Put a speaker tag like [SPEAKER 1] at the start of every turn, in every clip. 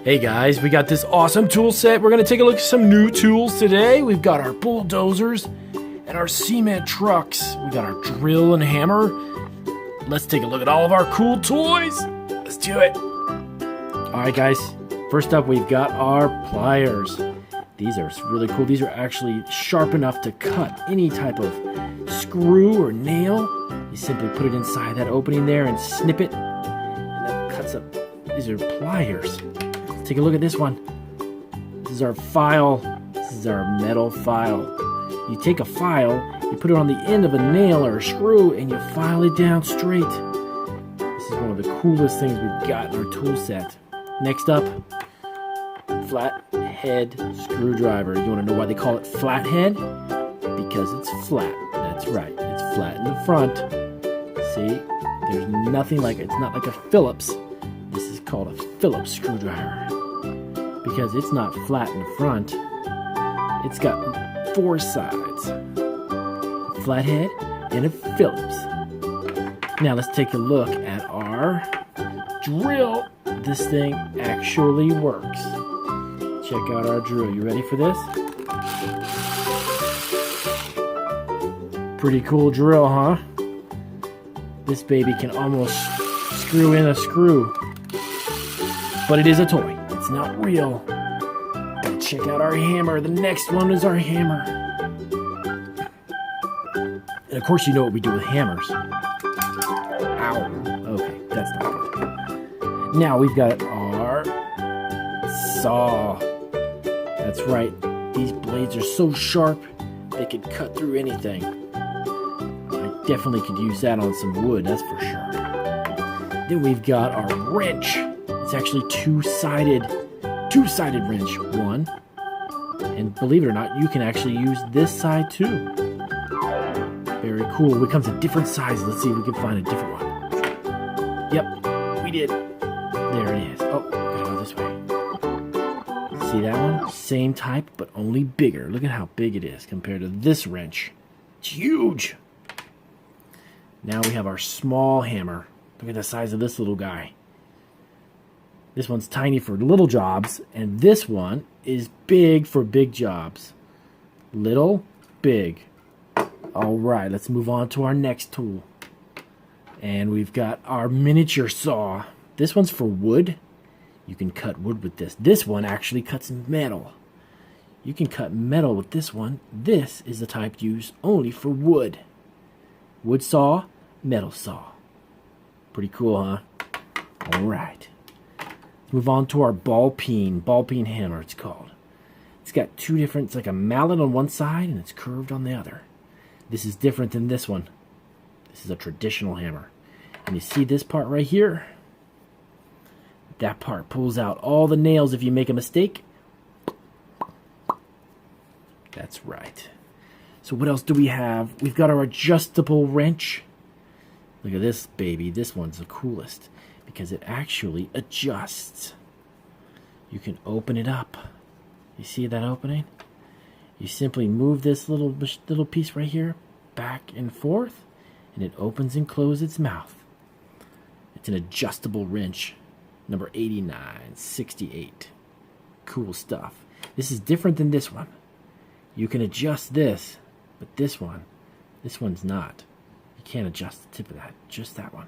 [SPEAKER 1] Hey guys, we got this awesome tool set. We're going to take a look at some new tools today. We've got our bulldozers and our cement trucks. We got our drill and hammer. Let's take a look at all of our cool toys. Let's do it. Alright guys, first up we've got our pliers. These are really cool. These are actually sharp enough to cut any type of screw or nail. You simply put it inside that opening there and snip it, and that cuts up. These are pliers. Take a look at this one. This is our file. This is our metal file. You take a file, you put it on the end of a nail or a screw, and you file it down straight. This is one of the coolest things we've got in our tool set. Next up, flathead screwdriver. You want to know why they call it flathead? Because it's flat. That's right. It's flat in the front. See? There's nothing like it. It's not like a Phillips. This is called a Phillips screwdriver. Because it's not flat in the front. It's got four sides. A flathead and a Phillips. Now let's take a look at our drill. This thing actually works. Check out our drill. You ready for this? Pretty cool drill, huh? This baby can almost screw in a screw. But it is a toy. It's not real. Gotta check out our hammer. The next one is our hammer. And of course you know what we do with hammers. Ow. Okay, that's not good. Now we've got our saw. That's right. These blades are so sharp they can cut through anything. I definitely could use that on some wood, that's for sure. Then we've got our wrench. It's actually two-sided wrench. One, and believe it or not, you can actually use this side too. Very cool. It comes in different sizes. Let's see if we can find a different one. Yep, we did. There it is. Oh, gotta go this way. See that one? Same type, but only bigger. Look at how big it is compared to this wrench. It's huge. Now we have our small hammer. Look at the size of this little guy. This one's tiny for little jobs, and this one is big for big jobs. Little, big. All right, let's move on to our next tool. And we've got our miniature saw. This one's for wood. You can cut wood with this. This one actually cuts metal. You can cut metal with this one. This is the type used only for wood. Wood saw, metal saw. Pretty cool, huh? All right. Move on to our ball peen hammer, it's called. It's got two different, it's like a mallet on one side and it's curved on the other. This is different than this one. This is a traditional hammer. And you see this part right here? That part pulls out all the nails if you make a mistake. That's right. So what else do we have? We've got our adjustable wrench. Look at this baby. This one's the coolest because it actually adjusts. You can open it up. You see that opening? You simply move this little piece right here back and forth, and it opens and closes its mouth. It's an adjustable wrench, number 8968. Cool stuff. This is different than this one. You can adjust this, but this one's not. You can't adjust the tip of that, just that one.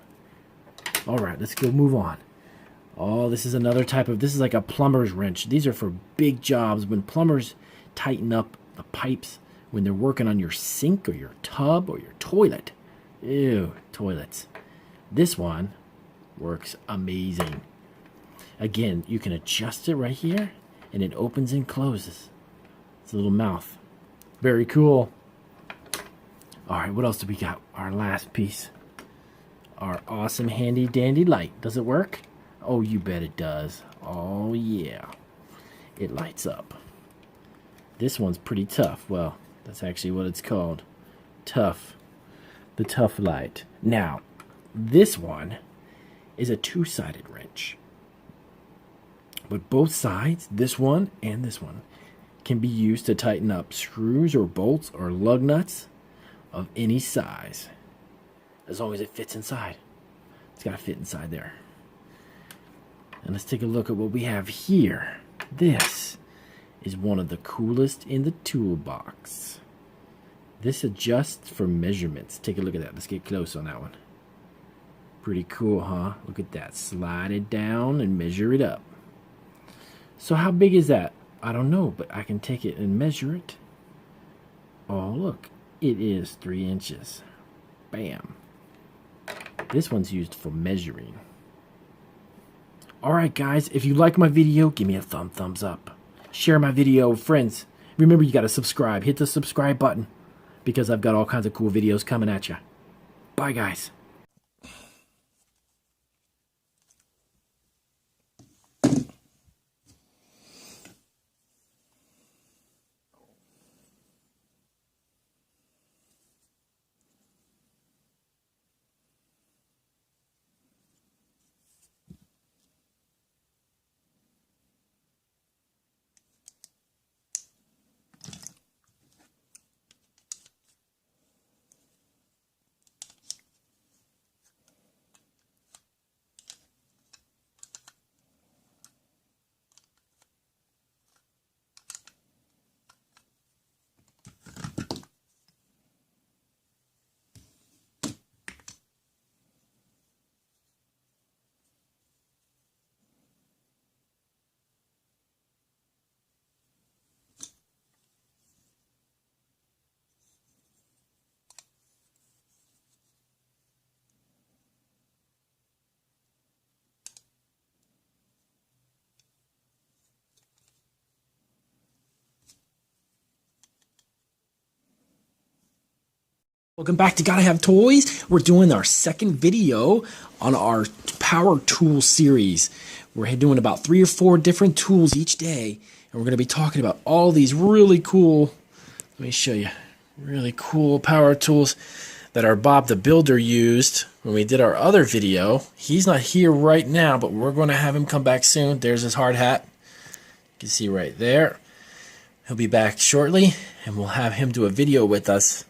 [SPEAKER 1] All right, let's go move on. Oh, this is another type of, this is like a plumber's wrench. These are for big jobs. When plumbers tighten up the pipes, when they're working on your sink or your tub or your toilet. Ew, toilets. This one works amazing. Again, you can adjust it right here, and it opens and closes. It's a little mouth. Very cool. All right, what else do we got? Our last piece. Our awesome handy dandy light. Does it work? Oh, you bet it does. Oh, yeah. It lights up. This one's pretty tough. Well, that's actually what it's called. Tough. The tough light. Now, this one is a two-sided wrench. But both sides, this one and this one, can be used to tighten up screws or bolts or lug nuts of any size. As long as it fits inside. It's got to fit inside there. And let's take a look at what we have here. This is one of the coolest in the toolbox. This adjusts for measurements. Take a look at that. Let's get close on that one. Pretty cool, huh? Look at that. Slide it down and measure it up. So how big is that? I don't know, but I can take it and measure it. Oh, look. It is 3 inches. Bam. This one's used for measuring. Alright guys, if you like my video, give me a thumbs up. Share my video with friends. Remember, you gotta subscribe. Hit the subscribe button because I've got all kinds of cool videos coming at you. Bye guys. Welcome back to Gotta Have Toys. We're doing our second video on our Power Tool series. We're doing about 3 or 4 different tools each day, and we're going to be talking about all these really cool, let me show you, really cool power tools that our Bob the Builder used when we did our other video. He's not here right now, but we're going to have him come back soon. There's his hard hat. You can see right there. He'll be back shortly, and we'll have him do a video with us.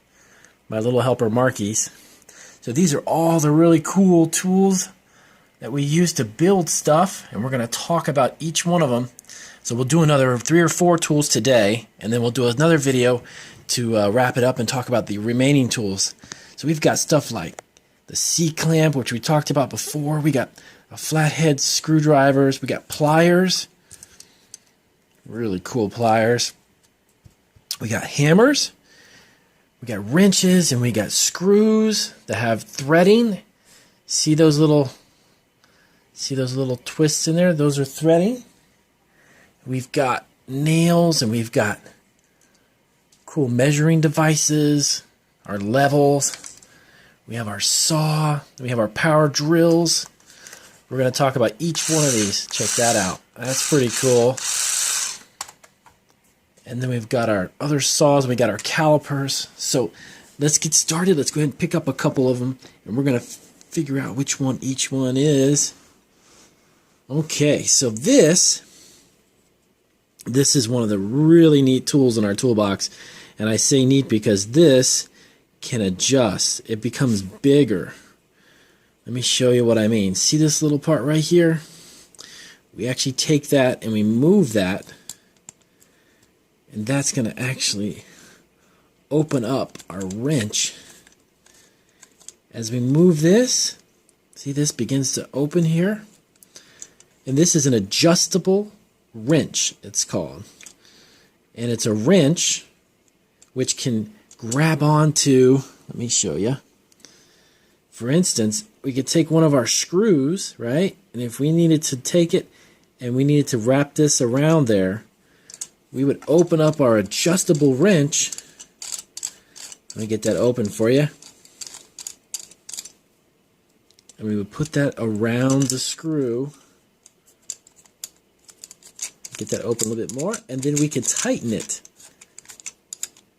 [SPEAKER 1] My little helper Marquise. So these are all the really cool tools that we use to build stuff, and we're going to talk about each one of them. So we'll do another 3 or 4 tools today, and then we'll do another video to wrap it up and talk about the remaining tools. So we've got stuff like the C-clamp, which we talked about before. We got a flathead screwdrivers. We got pliers, really cool pliers. We got hammers. We got wrenches, and we got screws that have threading. See those little twists in there? Those are threading. We've got nails, and we've got cool measuring devices, our levels. We have our saw. We have our power drills. We're going to talk about each one of these. Check that out. That's pretty cool. And then we've got our other saws, we got our calipers. So let's get started. Let's go ahead and pick up a couple of them, and we're going to figure out which one each one is. Okay, so this is one of the really neat tools in our toolbox. And I say neat because this can adjust. It becomes bigger. Let me show you what I mean. See this little part right here? We actually take that and we move that. And that's going to actually open up our wrench. As we move this, see this begins to open here. And this is an adjustable wrench, it's called. And it's a wrench which can grab onto, let me show you. For instance, we could take one of our screws, right? And if we needed to take it and we needed to wrap this around there, we would open up our adjustable wrench. Let me get that open for you. And we would put that around the screw. Get that open a little bit more, and then we can tighten it.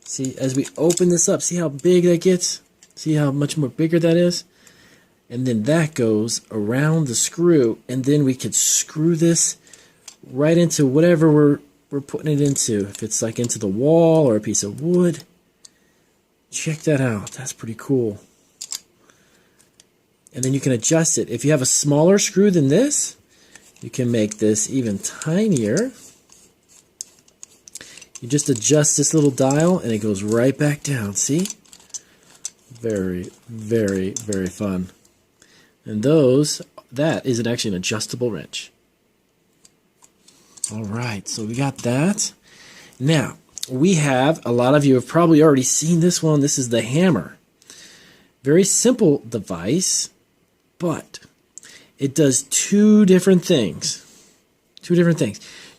[SPEAKER 1] See, as we open this up, see how big that gets? See how much more bigger that is? And then that goes around the screw, and then we could screw this right into whatever we're putting it into. If it's like into the wall or a piece of wood. Check that out. That's pretty cool. And then you can adjust it. If you have a smaller screw than this, you can make this even tinier. You just adjust this little dial and it goes right back down. See? Very, very, very fun. And that is actually an adjustable wrench. All right, so we got that. Now, we have, a lot of you have probably already seen this one. This is the hammer. Very simple device, but it does two different things.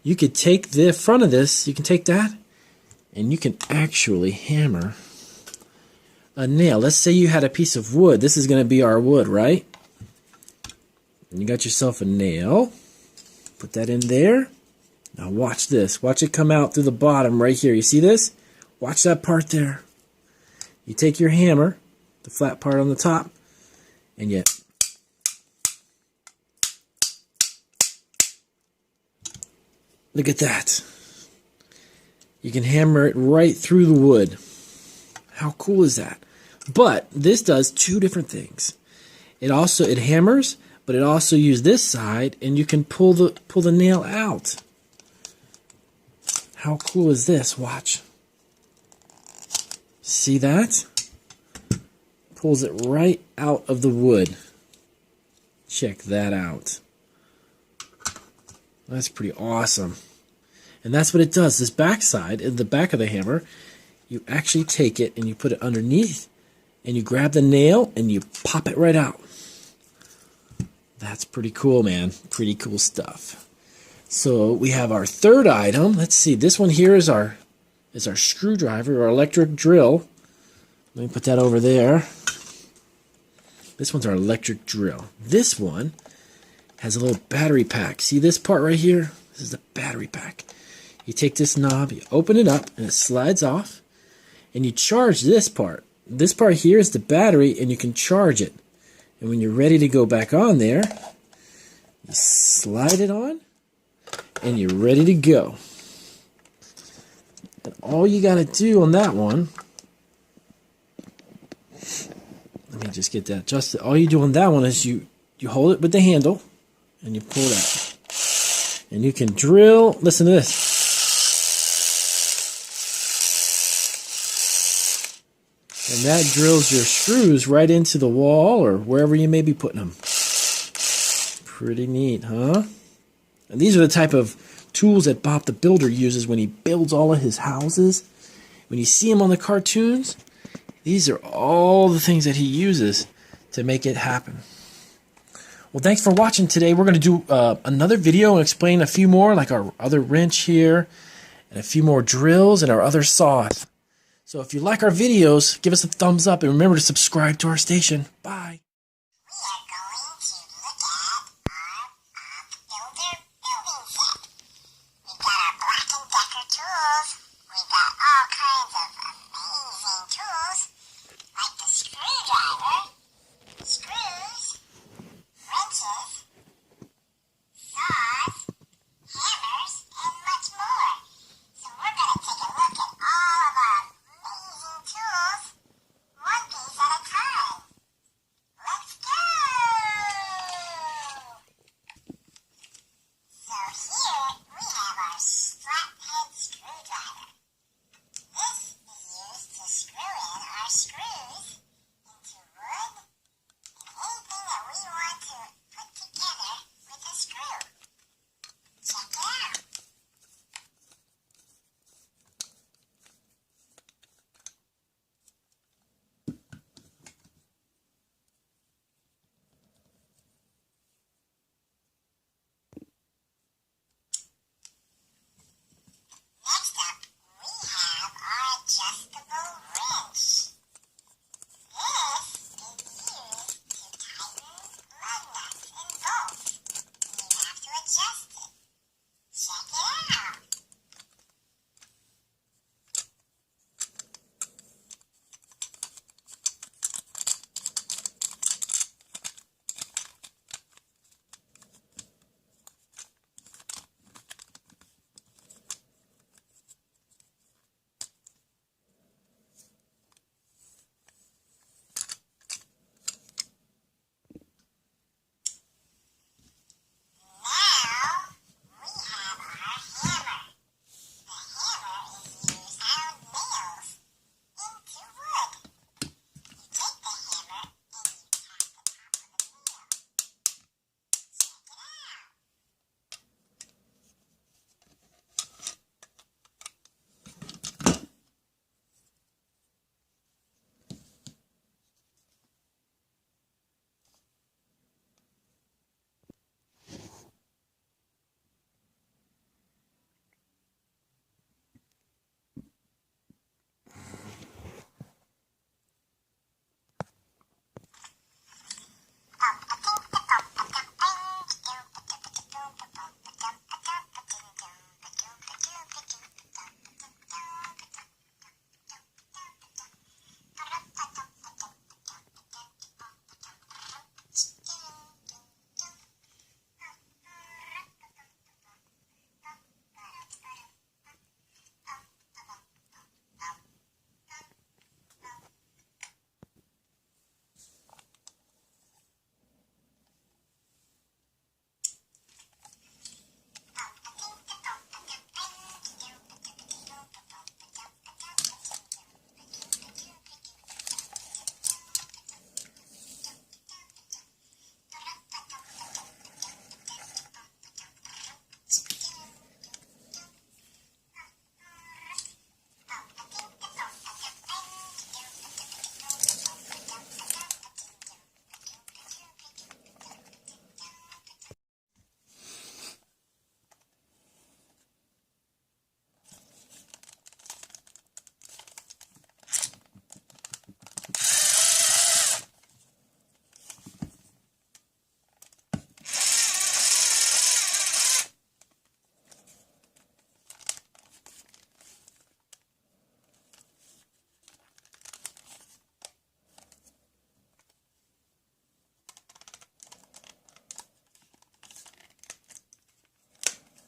[SPEAKER 1] You could take the front of this, you can take that, and you can actually hammer a nail. Let's say you had a piece of wood. This is going to be our wood, right? And you got yourself a nail. Put that in there. Now watch this. Watch it come out through the bottom right here. You see this? Watch that part there. You take your hammer, the flat part on the top, and you look at that. You can hammer it right through the wood. How cool is that? But this does two different things. It hammers, but it also uses this side, and you can pull the nail out. How cool is this? Watch. See that? Pulls it right out of the wood. Check that out. That's pretty awesome. And that's what it does. This back side, the back of the hammer, you actually take it and you put it underneath and you grab the nail and you pop it right out. That's pretty cool, man. Pretty cool stuff. So we have our third item. Let's see. This one here is our screwdriver or electric drill. Let me put that over there. This one's our electric drill. This one has a little battery pack. See this part right here? This is the battery pack. You take this knob, you open it up, and it slides off, and you charge this part. This part here is the battery, and you can charge it. And when you're ready to go back on there, you slide it on, and you're ready to go. And all you got to do on that one, let me just get that adjusted. All you do on that one is you hold it with the handle, and you pull that. And you can drill, listen to this. And that drills your screws right into the wall or wherever you may be putting them. Pretty neat, huh? And these are the type of tools that Bob the Builder uses when he builds all of his houses. When you see him on the cartoons, these are all the things that he uses to make it happen. Well, thanks for watching today. We're going to do another video and explain a few more, like our other wrench here, and a few more drills and our other saws. So if you like our videos, give us a thumbs up and remember to subscribe to our station. Bye.
[SPEAKER 2] We are going to look at our Builder building set. We've got our Black & Decker tools. We've got all kinds of amazing tools, like the screwdriver, screws, wrenches, saws, hammers, and much more. So we're going to take a look at all of our amazing tools, one piece at a time. Let's go! So here